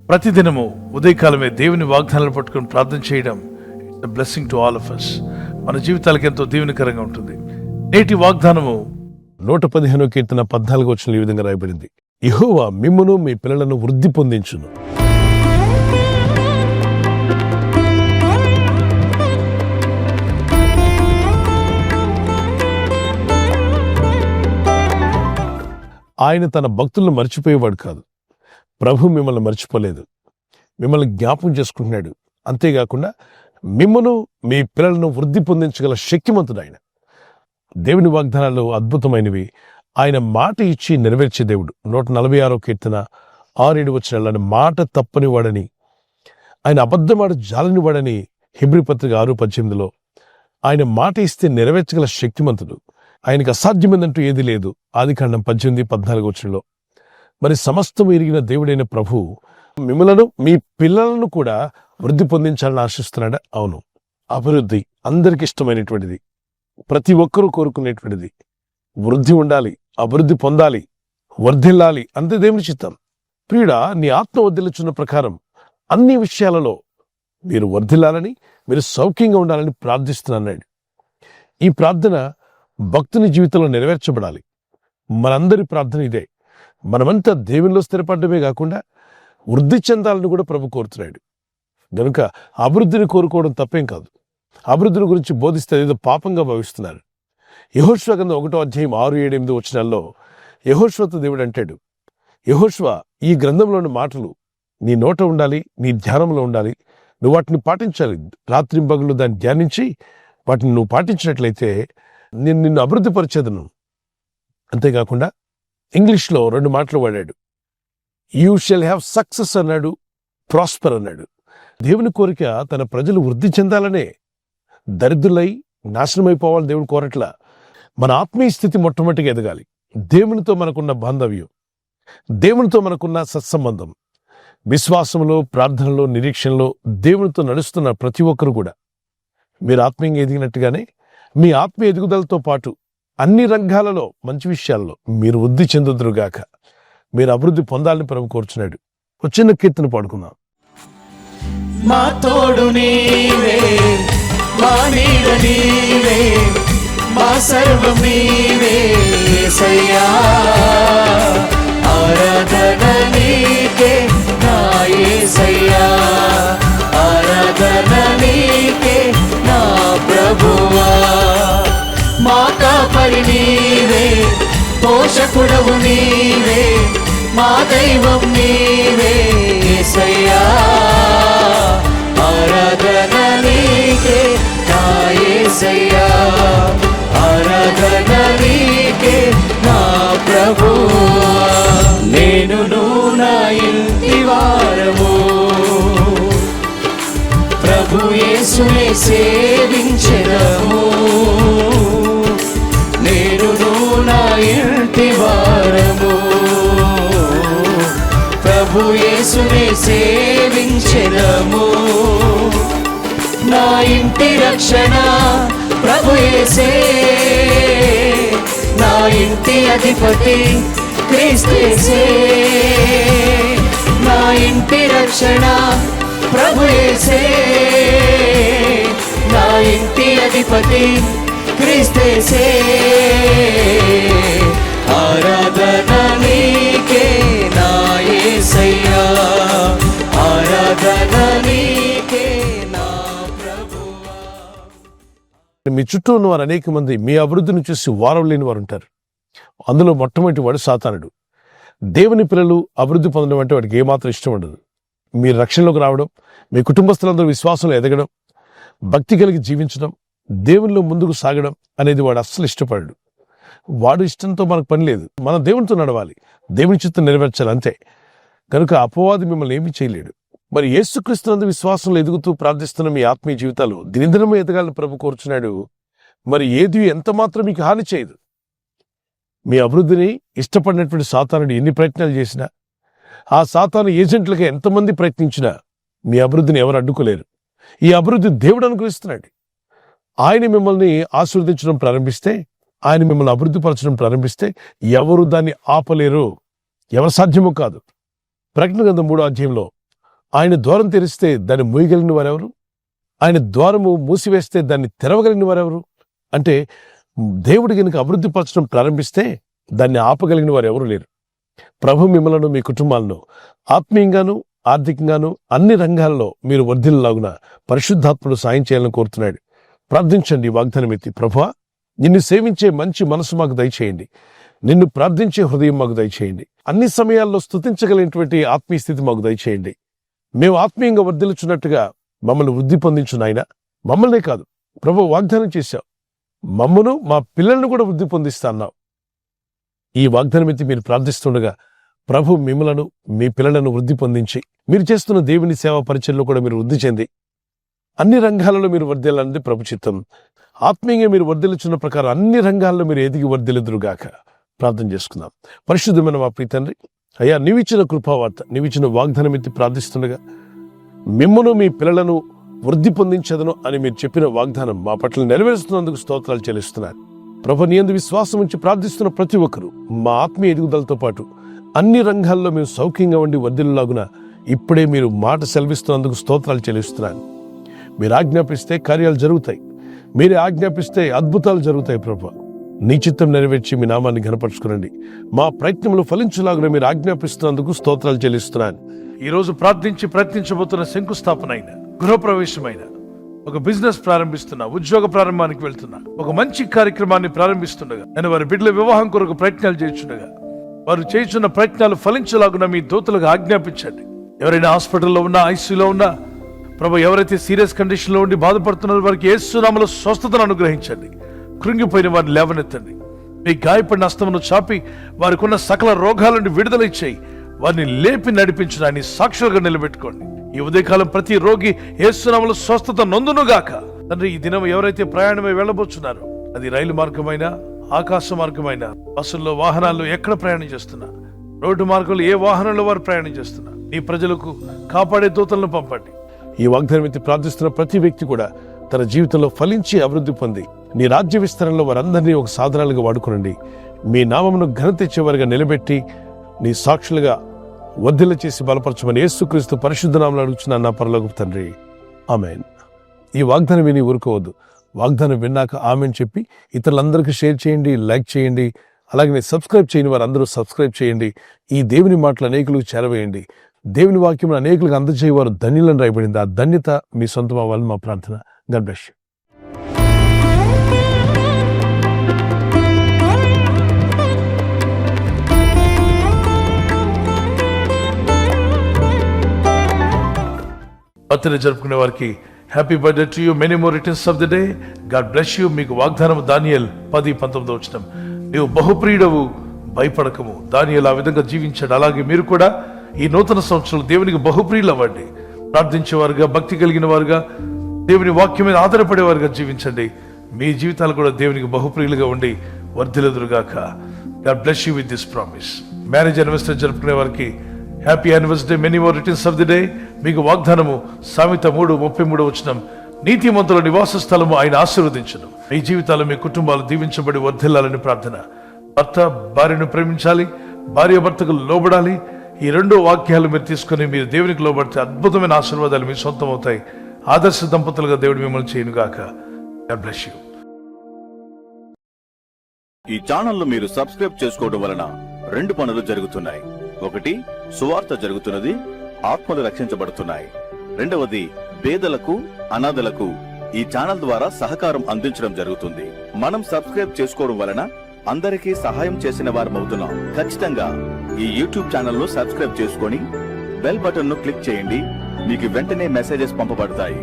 ప్రతిదినము ఉదయకాలమే దేవుని వాగ్దానాలు పట్టుకొని ప్రార్థన చేయడం it's blessing to all of us. మన జీవితాలకు ఎంతో దీవెనకరంగా ఉంటుంది. నేటి వాగ్దానము 115 కీర్తన 14 వచనంలో ఈ విధంగా రాయబడింది, యెహోవా మిమ్మును మీ పిల్లలను వృద్ధి పొందించును. ఆయన తన భక్తులను మర్చిపోయేవాడు కాదు. ప్రభు మిమ్మల్ని మర్చిపోలేదు, మిమ్మల్ని జ్ఞాపకం చేసుకుంటున్నాడు. అంతేకాకుండా మిమ్మను మీ పిల్లలను వృద్ధి పొందించగల శక్తిమంతుడు ఆయన. దేవుని వాగ్దానాలు అద్భుతమైనవి. ఆయన మాట ఇచ్చి నెరవేర్చే దేవుడు. 146 కీర్తన 6-7 వచనాలను మాట తప్పని వాడని, ఆయన అబద్ధమాట జాలని వాడని హెబ్రీ పత్రిక 6:18లో ఆయన మాట ఇస్తే నెరవేర్చగల శక్తిమంతుడు. ఆయనకు అసాధ్యమైందంటూ ఏది లేదు. ఆదికాండం 18-14 వచనంలో. మరి సమస్తం ఎరిగిన దేవుడైన ప్రభు మిమ్మలను మీ పిల్లలను కూడా వృద్ధి పొందించాలని ఆశిస్తున్నాడా? అవును. అభివృద్ధి అందరికి ఇష్టమైనటువంటిది, ప్రతి ఒక్కరూ కోరుకునేటువంటిది. వృద్ధి ఉండాలి, అభివృద్ధి పొందాలి, వర్ధిల్లాలి, అంతే దేవుని చిత్తం. ప్రియుడా, నీ ఆత్మ వర్ధిల్లుచున్న ప్రకారం అన్ని విషయాలలో మీరు వర్ధిల్లాలని, మీరు సౌఖ్యంగా ఉండాలని ప్రార్థిస్తున్నాడు. ఈ ప్రార్థన భక్తుని జీవితంలో నెరవేర్చబడాలి. మనందరి ప్రార్థన ఇదే. మనమంతా దేవునిలో స్థిరపడమే కాకుండా వృద్ధి చెందాలని కూడా ప్రభు కోరుతున్నాడు. గనుక అభివృద్ధిని కోరుకోవడం తప్పేం కాదు. అభివృద్ధిని గురించి బోధిస్తే ఏదో పాపంగా భావిస్తున్నారు. యెహోషువ గ్రంథం 1వ అధ్యాయం 6-7-8 వచనాల్లో యెహోషువతో దేవుడు అంటాడు, యెహోషువ, ఈ గ్రంథంలోని మాటలు నీ నోట ఉండాలి, నీ ధ్యానంలో ఉండాలి. నువ్వు వాటిని పాటించాలి. రాత్రింబగళ్ళు దాన్ని ధ్యానించి వాటిని నువ్వు పాటించినట్లయితే నేను నిన్ను అభివృద్ధి పరిచేదను. అంతేకాకుండా ఇంగ్లీష్లో 2 మాటలు వాడాడు. యూ షెల్ హ్యావ్ సక్సెస్ అన్నాడు, ప్రాస్పర్ అన్నాడు. దేవుని కోరిక తన ప్రజలు వృద్ధి చెందాలనే. దరిద్రులై నాశనమైపోవాలని దేవుని కోరట్లా. మన ఆత్మీయ స్థితి మొట్టమొదటిగా ఎదగాలి. దేవునితో మనకున్న బాంధవ్యం, దేవునితో మనకున్న సత్సంబంధం, విశ్వాసంలో, ప్రార్థనలో, నిరీక్షణలో దేవునితో నడుస్తున్న ప్రతి ఒక్కరు కూడా మీరు ఆత్మీయంగా ఎదిగినట్టుగానే మీ ఆత్మీయ ఎదుగుదలతో పాటు అన్ని రంగాలలో మంచి విషయాల్లో మీరు వృద్ధి చెందుదురుగాక, మీరు అభివృద్ధి పొందాలని ప్రభు కోరుచున్నాడు. ఒక చిన్న కీర్తన పాడుకుందాం. మా తోడు నీవే, మా నీడ నీవే, మా సర్వం నీవే యేసయ్యా. ఆరాధన నీకే నా యేసయ్యా, ఆరాధన నీకే నా ప్రభువా. మా కాపరి నీవే, పోషకుడవు నీవే, మా దైవం నీవే యేసయ్యా. ఆరాధన నీకే నా యేసయ్యా, ఆరాధన నీకే నా ప్రభువా. నేను నా ఇంటి వారము ప్రభు యేసునే సేవించెదము. నేను నా ఇంటి వారము ప్రభు యేసునే సేవించెదము. నా ఇంటి రక్షణ ప్రభు యేసే, నా ఇంటి అధిపతి క్రీస్తేసే. నా ఇంటి రక్షణ ప్రభు యేసే, నా ఇంటి అధిపతి క్రీస్తేసే. ఆరాధన నీకే నా యేసయ్యా, ఆరాధన నీకే నా ప్రభువా. మీ చుట్టూ ఉన్న వారు అనేక మంది మీ అభివృద్ధిని చూసి వారం లేని వారు ఉంటారు. అందులో మొట్టమొదటి వాడు సాతానుడు. దేవుని పిల్లలు అభివృద్ధి పొందడం అంటే వాడికి ఏమాత్రం ఇష్టం ఉండదు. మీరు రక్షణలోకి రావడం, మీ కుటుంబస్తులందరూ విశ్వాసంలో ఎదగడం, భక్తి కలిగి జీవించడం, దేవునిలో ముందుకు సాగడం అనేది వాడు అస్సలు ఇష్టపడడు. వాడు ఇష్టంతో మనకు పని లేదు. మనం దేవునితో నడవాలి, దేవుని చిత్తం నెరవేర్చాలి, అంతే. కనుక అపవాది మిమ్మల్ని ఏమీ చేయలేడు. మరి యేసుక్రీస్తునందు విశ్వాసంలో ఎదుగుతూ ప్రార్థిస్తున్న మీ ఆత్మీయ జీవితాలు దినదినము ఎదగాలని ప్రభు కోరుచున్నాడు. మరి ఏది ఎంత మాత్రం మీకు హాని చేయదు. మీ అభివృద్ధిని ఇష్టపడినటువంటి సాతానుడు ఎన్ని ప్రయత్నాలు చేసినా, ఆ సాతాను ఏజెంట్లుగా ఎంతమంది ప్రయత్నించినా మీ అభివృద్ధిని ఎవరు అడ్డుకోలేరు. ఈ అభివృద్ధి దేవుడు అనుగ్రహిస్తున్నాడు. ఆయన మిమ్మల్ని ఆశీర్వదించడం ప్రారంభిస్తే, ఆయన మిమ్మల్ని అభివృద్ధి పరచడం ప్రారంభిస్తే ఎవరు దాన్ని ఆపలేరు. ఎవరు సాధ్యమో కాదు. ప్రకటన గ్రంథం 3వ అధ్యాయంలో ఆయన ద్వారం తెరిస్తే దాన్ని మూయగలిగిన వారెవరు? ఆయన ద్వారము మూసివేస్తే దాన్ని తెరవగలిగిన వారెవరు? అంటే దేవుడు గనుక అభివృద్ధి పరచడం ప్రారంభిస్తే దాన్ని ఆపగలిగిన వారు ఎవరు లేరు. ప్రభు మిమ్మలను, మీ కుటుంబాలను ఆత్మీయంగాను ఆర్థికంగాను అన్ని రంగాల్లో మీరు వర్ధిల్లాగున పరిశుద్ధాత్ముడు సాయం చేయాలని కోరుతున్నాడు. ప్రార్థించండి. వాగ్దానం ఎత్తి, ప్రభువా, నిన్ను సేవించే మంచి మనసు మాకు దయచేయండి, నిన్ను ప్రార్థించే హృదయం మాకు దయచేయండి, అన్ని సమయాల్లో స్తుతించగలిగినటువంటి ఆత్మీయ స్థితి మాకు దయచేయండి. మేము ఆత్మీయంగా వర్ధిల్లుచున్నట్టుగా మమ్మల్ని వృద్ధి పొందించు నాయన. మమ్మల్నే కాదు ప్రభు, వాగ్దానం చేశావు, మమ్మను మా పిల్లలను కూడా వృద్ధి పొందిస్తా అన్నావు. ఈ వాగ్దానం ఎత్తి మీరు ప్రార్థిస్తుండగా ప్రభు మిమ్మలను, మీ పిల్లలను వృద్ధి పొందించి మీరు చేస్తున్న దేవుని సేవా పరిచయంలో కూడా మీరు వృద్ధి చెంది అన్ని రంగాలలో మీరు వర్ధిల్లాలన్నది ప్రభు చిత్తం. ఆత్మీయంగా మీరు వర్ధిల్లుచున్న ప్రకారం అన్ని రంగాల్లో మీరు ఎదిగి వర్ధిల్లుదురుగాక. ప్రార్థన చేసుకుందాం. పరిశుద్ధమైన మా ప్రియ తండ్రి, అయ్యా, నీవిచ్చిన కృపావార్త, నీవిచ్చిన వాగ్దానం ఎత్తి ప్రార్థిస్తుండగా మిమ్మను, మీ పిల్లలను వృద్ధి పొందించదను అని మీరు చెప్పిన వాగ్దానం మా పట్ల నెరవేరుస్తున్నందుకు స్తోత్రాలు చెల్లిస్తున్నారు. ప్రభు, నీ యందు విశ్వాసం ఉంచి ప్రార్థిస్తున్న ప్రతి ఒక్కరూ మా ఆత్మీయ ఎదుగుదలతో పాటు అన్ని రంగాల్లో మేము సౌఖ్యంగా ఉండి వర్ధిల్లులాగున ఇప్పుడే మీరు మాట సెలవిస్తున్నందుకు స్తోత్రాలు చెల్లిస్తున్నాను. మీరు ఆజ్ఞాపిస్తే కార్యాలు జరుగుతాయి, మీరే ఆజ్ఞాపిస్తే అద్భుతాలు జరుగుతాయి. ప్రభు, నీ చిత్తం నెరవేర్చి మీ నామాన్ని ఘనపరుచుకునండి. మా ప్రయత్నంలో ఫలించులాగున మీరు ఆజ్ఞాపిస్తున్నందుకు స్తోత్రాలు చెల్లిస్తున్నాను. ఈరోజు ప్రార్థించి ప్రయత్నించబోతున్న శంకుస్థాపన అయిన, గృహప్రవేశమైన, ఒక బిజినెస్ ప్రారంభిస్తున్నా, ఉద్యోగ ప్రారంభానికి వెళ్తున్నా, ఒక మంచి కార్యక్రమాన్ని ప్రారంభిస్తుండగా, నేను వారి బిడ్డల వివాహం కొరకు ప్రయత్నాలు చేస్తుండగా వారు చేస్తున్న ప్రయత్నాలు ఫలించలాగున మీ దూతలకు ఆజ్ఞాపించండి. ఎవరైనా హాస్పిటల్లో ఉన్నా, ఐసీయూలో ఉన్నా, ప్రభు, ఎవరైతే సీరియస్ కండిషన్లో ఉండి బాధపడుతున్నారో వారికి యేసు నామములో స్వస్థతను అనుగ్రహించండి. కృంగిపోయిన వారిని లేవనెత్తండి. మీ గాయపడిన హస్తమును చాపి వారికి ఉన్న సకల రోగాల నుండి విడుదల ఇచ్చేయి. వారిని లేపి నడిపించడాన్ని సాక్షులుగా నిలబెట్టుకోండి. ఈ ఉదయకాలం ప్రతి రోగి యేసు నామములో స్వస్థత నొందునుగాక. తండ్రి, ఈ దినం ఎవరైతే ప్రయాణమై వెళ్ళబోతున్నారో, అది రైలు మార్గమైనా, ఆకాశ మార్గమైన, బస్సుల్లో, వాహనాల్లో ఎక్కడ ప్రయాణం చేస్తున్నా, రోడ్డు మార్గంలో ఏ వాహనంలో వారు ప్రయాణం చేస్తున్నా, నీ ప్రజలకు కాపాడే దూతలను పంపండి. ఈ వాగ్దానం ఎత్తి ప్రార్థిస్తున్న ప్రతి వ్యక్తి కూడా తన జీవితంలో ఫలించి అభివృద్ధి పొంది నీ రాజ్య విస్తరణలో వారందరినీ ఒక సాధనాలుగా వాడుకునండి. మీ నామమును ఘనత తెచ్చేవారుగా నిలబెట్టి నీ సాక్షులుగా వర్ధిల్ల చేసి బలపరచమని యేసుక్రీస్తు పరిశుద్ధ నామములో అడుగుచున్నాను నా పరలోకపు తండ్రి, ఆమేన్. ఈ వాగ్దానం విని ఊరుకోవద్దు. వాగ్దానం విన్నాక ఆమెన్ చెప్పి ఇతరులందరికీ షేర్ చేయండి, లైక్ చేయండి. అలాగే సబ్స్క్రైబ్ చేయని వారందరూ సబ్స్క్రైబ్ చేయండి. ఈ దేవుని మాటలు అనేకులకు చేరవేయండి. దేవుని వాక్యం అనేకులకు అందజేయవారు ధన్యులను రాయబడింది. ఆ ధన్యత మీ సొంతం అవ్వాలని మా ప్రార్థన. God bless you. బర్త్డే జరుపుకునే వారికి happy birthday to you, many more returns of the day. God bless you. మీకు వాగ్దానం దానియేలు 10:19 నీవు బహుప్రియుడవు, భయపడకము. దానియేలు ఆ విధంగా జీవించాడు. అలాగే మీరు కూడా ఈ నూతన సంవత్సరంలో దేవునికి బహుప్రియులు అవ్వండి. ప్రార్థించేవారుగా, భక్తి కలిగిన వారుగా, దేవుని వాక్యం మీద ఆధారపడేవారుగా జీవించండి. మీ జీవితాలు కూడా దేవునికి బహుప్రియులుగా ఉండి వర్ధిల్లుదురుగాక. God bless you with this promise. Marriage anniversary జరుపుకునే వారికి happy anniversary, many more returns of the day. మీకు వాగ్దానము సామెత 3:33 నీతిమంతుల నివాస స్థలము ఆయన ఆశీర్వదించును. మీ జీవితాలు, మీ కుటుంబాలు దీవించబడి వర్ధిల్లాలని ప్రార్థన. భర్త భార్యను ప్రేమించాలి, భార్య భర్తకు లోబడాలి. ఈ 2 వాక్యాలు మీరు తీసుకుని మీరు దేవునికి లోబడితే అద్భుతమైన ఆశీర్వాదాలు మీ సొంతం అవుతాయి. ఆదర్శ దంపతులుగా దేవుడు మిమ్మల్ని చేయనుగాక. God bless you. ఈ ఛానల్ మీరు సబ్స్క్రైబ్ చేసుకోవడం వలన 2 పనులు జరుగుతున్నాయి. ఒకటి, సువార్త జరుగుతున్నది, ఆత్మలు రక్షించబడుతున్నాయి. రెండవది, పేదలకు, అనాథలకు ఈ ఛానల్ ద్వారా సహకారం అందించడం జరుగుతుంది. మనం సబ్స్క్రైబ్ చేసుకోవడం వలన అందరికీ సహాయం చేసిన వారమవుతున్నాం. ఖచ్చితంగా ఈ యూట్యూబ్ ఛానల్ ను సబ్స్క్రైబ్ చేసుకొని బెల్ బటన్ ను క్లిక్ చేయండి. మీకు వెంటనే మెసేజెస్ పంపబడతాయి.